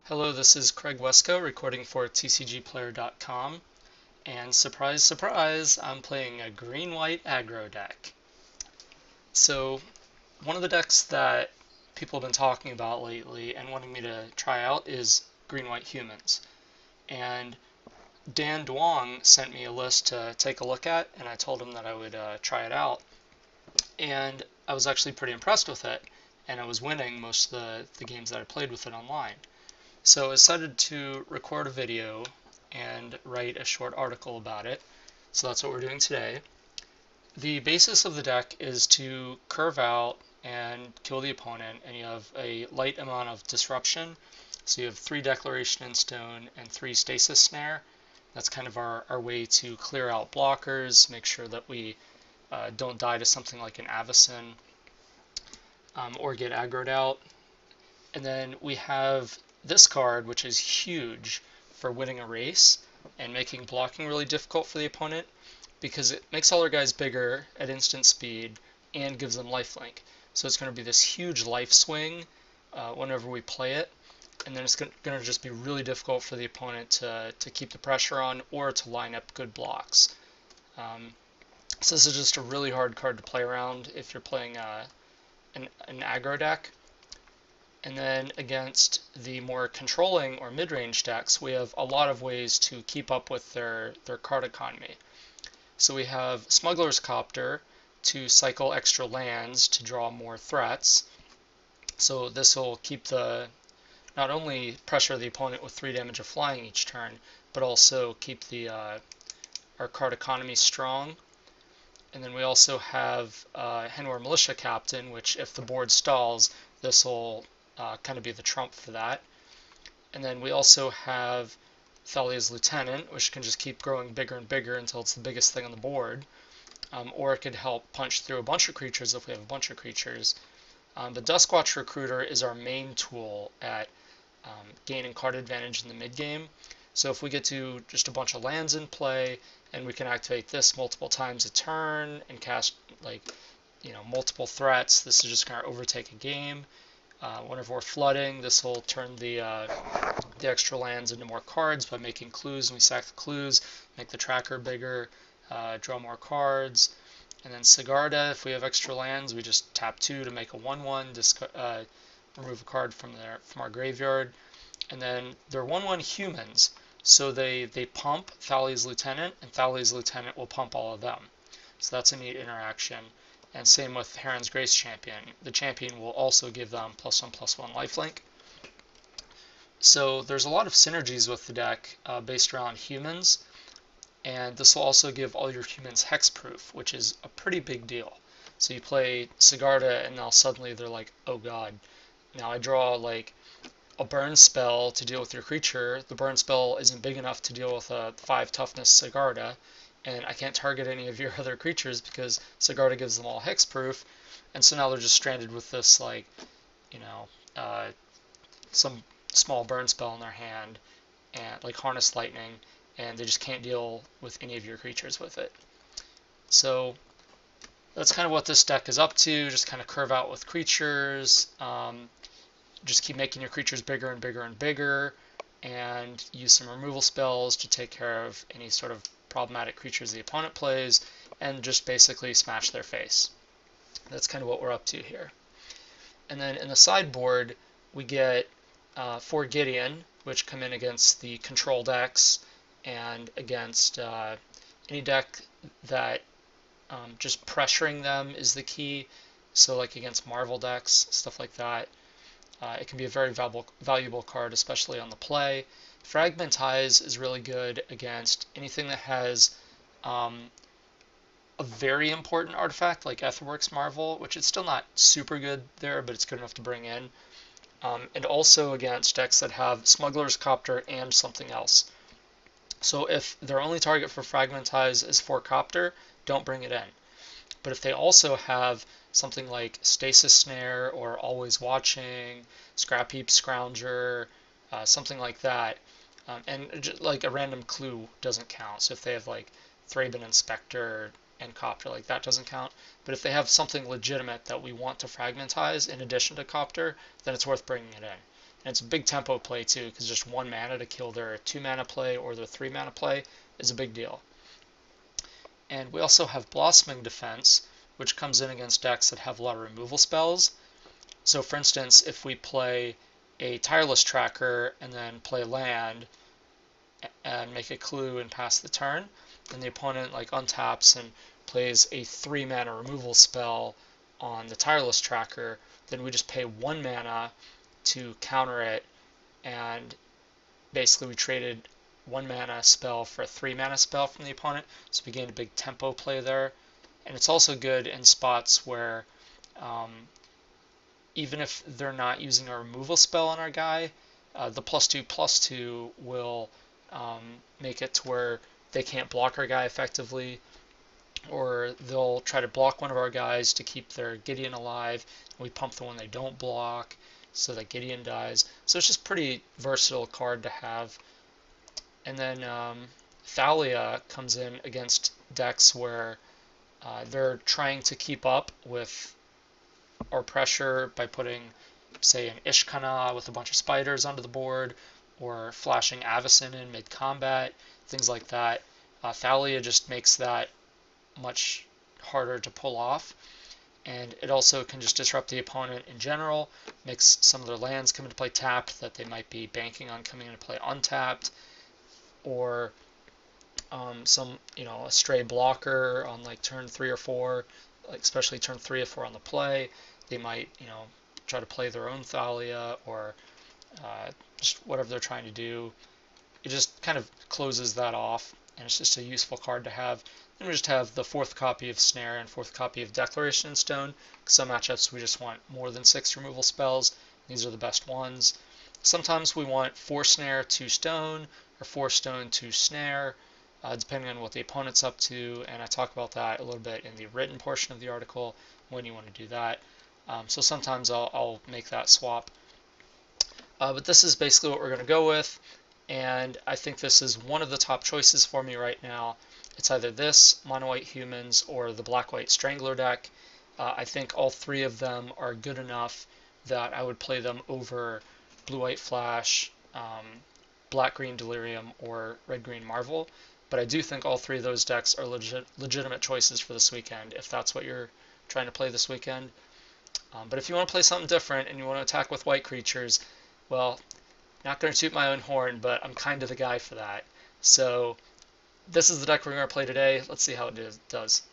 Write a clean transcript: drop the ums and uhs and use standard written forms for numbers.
Hello, this is Craig Wescoe recording for TCGplayer.com, and surprise, surprise, I'm playing a green-white aggro deck. So, one of the decks that people have been talking about lately and wanting me to try out is green-white humans. And Dan Duong sent me a list to take a look at, and I told him that I would try it out. And I was actually pretty impressed with it, and I was winning most of the games that I played with it online. So I decided to record a video and write a short article about it. So that's what we're doing today. The basis of the deck is to curve out and kill the opponent, and you have a light amount of disruption. So you have 3 Declaration in Stone and 3 Stasis Snare. That's kind of our way to clear out blockers, make sure that we don't die to something like an Avacyn or get aggroed out. And then we have this card, which is huge for winning a race and making blocking really difficult for the opponent because it makes all our guys bigger at instant speed and gives them lifelink. So it's going to be this huge life swing whenever we play it, and then it's going to just be really difficult for the opponent to keep the pressure on or to line up good blocks. So this is just a really hard card to play around if you're playing an aggro deck. And then against the more controlling or mid-range decks, we have a lot of ways to keep up with their card economy. So we have Smuggler's Copter to cycle extra lands to draw more threats. So this will keep not only pressure the opponent with 3 damage of flying each turn, but also keep our card economy strong. And then we also have Henwar Militia Captain, which if the board stalls, this will kind of be the trump for that. And then we also have Thalia's Lieutenant, which can just keep growing bigger and bigger until it's the biggest thing on the board. Or it could help punch through a bunch of creatures if we have a bunch of creatures. The Duskwatch Recruiter is our main tool at gaining card advantage in the mid-game. So if we get to just a bunch of lands in play, and we can activate this multiple times a turn and cast multiple threats, this is just going to overtake a game. Whenever we're flooding, this will turn the extra lands into more cards by making clues, and we sack the clues, make the tracker bigger, draw more cards. And then Sigarda, if we have extra lands, we just tap 2 to make a 1/1, remove a card from our graveyard. And then they're 1/1 humans, so they pump Thalia's Lieutenant, and Thalia's Lieutenant will pump all of them. So that's a neat interaction. And same with Heron's Grace Champion. The champion will also give them +1/+1 lifelink. So there's a lot of synergies with the deck based around humans, and this will also give all your humans hexproof, which is a pretty big deal. So you play Sigarda, and now suddenly they're like, oh god, now I draw like a burn spell to deal with your creature. The burn spell isn't big enough to deal with a 5 toughness Sigarda, and I can't target any of your other creatures because Sigarda gives them all hexproof, and so now they're just stranded with this, some small burn spell in their hand, and like Harness Lightning, and they just can't deal with any of your creatures with it. So that's kind of what this deck is up to, just kind of curve out with creatures, just keep making your creatures bigger and bigger and bigger, and use some removal spells to take care of any sort of problematic creatures the opponent plays, and just basically smash their face. That's kind of what we're up to here. And then in the sideboard, we get 4 Gideon, which come in against the control decks and against any deck that just pressuring them is the key. So like against Marvel decks, stuff like that. It can be a very valuable card, especially on the play. Fragmentize is really good against anything that has a very important artifact like Aetherworks Marvel, which is still not super good there, but it's good enough to bring in. And also against decks that have Smuggler's Copter and something else. So if their only target for Fragmentize is 4 Copter, don't bring it in. But if they also have something like Stasis Snare or Always Watching, Scrap Heap Scrounger, something like that, and just, like a random clue doesn't count. So if they have like Thraben Inspector and Copter, like that doesn't count. But if they have something legitimate that we want to fragmentize in addition to Copter, then it's worth bringing it in. And it's a big tempo play too, because just 1 mana to kill their 2 mana play or their 3 mana play is a big deal. And we also have Blossoming Defense, which comes in against decks that have a lot of removal spells. So for instance, if we play a Tireless Tracker and then play land and make a clue and pass the turn, then the opponent like untaps and plays a 3 mana removal spell on the Tireless Tracker, then we just pay 1 mana to counter it, and basically we traded 1 mana spell for a 3 mana spell from the opponent, so we gained a big tempo play there. And it's also good in spots where even if they're not using a removal spell on our guy, the +2/+2 will make it to where they can't block our guy effectively, or they'll try to block one of our guys to keep their Gideon alive, and we pump the one they don't block so that Gideon dies. So it's just a pretty versatile card to have. And then Thalia comes in against decks where they're trying to keep up with our pressure by putting, say, an Ishkana with a bunch of spiders onto the board, or flashing Avacyn in mid-combat, things like that. Thalia just makes that much harder to pull off, and it also can just disrupt the opponent in general, makes some of their lands come into play tapped that they might be banking on coming into play untapped, or a stray blocker on like turn 3 or 4, like especially turn 3 or 4 on the play. They might try to play their own Thalia, or just whatever they're trying to do. It just kind of closes that off, and it's just a useful card to have. Then we just have the 4th copy of Snare and 4th copy of Declaration in Stone. Some matchups we just want more than 6 removal spells. These are the best ones. Sometimes we want 4 Snare, 2 Stone, or 4 Stone, 2 Snare, depending on what the opponent's up to, and I talk about that a little bit in the written portion of the article when you want to do that. So sometimes I'll make that swap. But this is basically what we're going to go with, and I think this is one of the top choices for me right now. It's either this, Mono-White Humans, or the Black-White Strangler deck. I think all 3 of them are good enough that I would play them over Blue-White Flash, Black-Green Delirium, or Red-Green Marvel. But I do think all 3 of those decks are legitimate choices for this weekend, if that's what you're trying to play this weekend. But if you want to play something different and you want to attack with white creatures, well, not going to toot my own horn, but I'm kind of the guy for that. So this is the deck we're going to play today. Let's see how it does.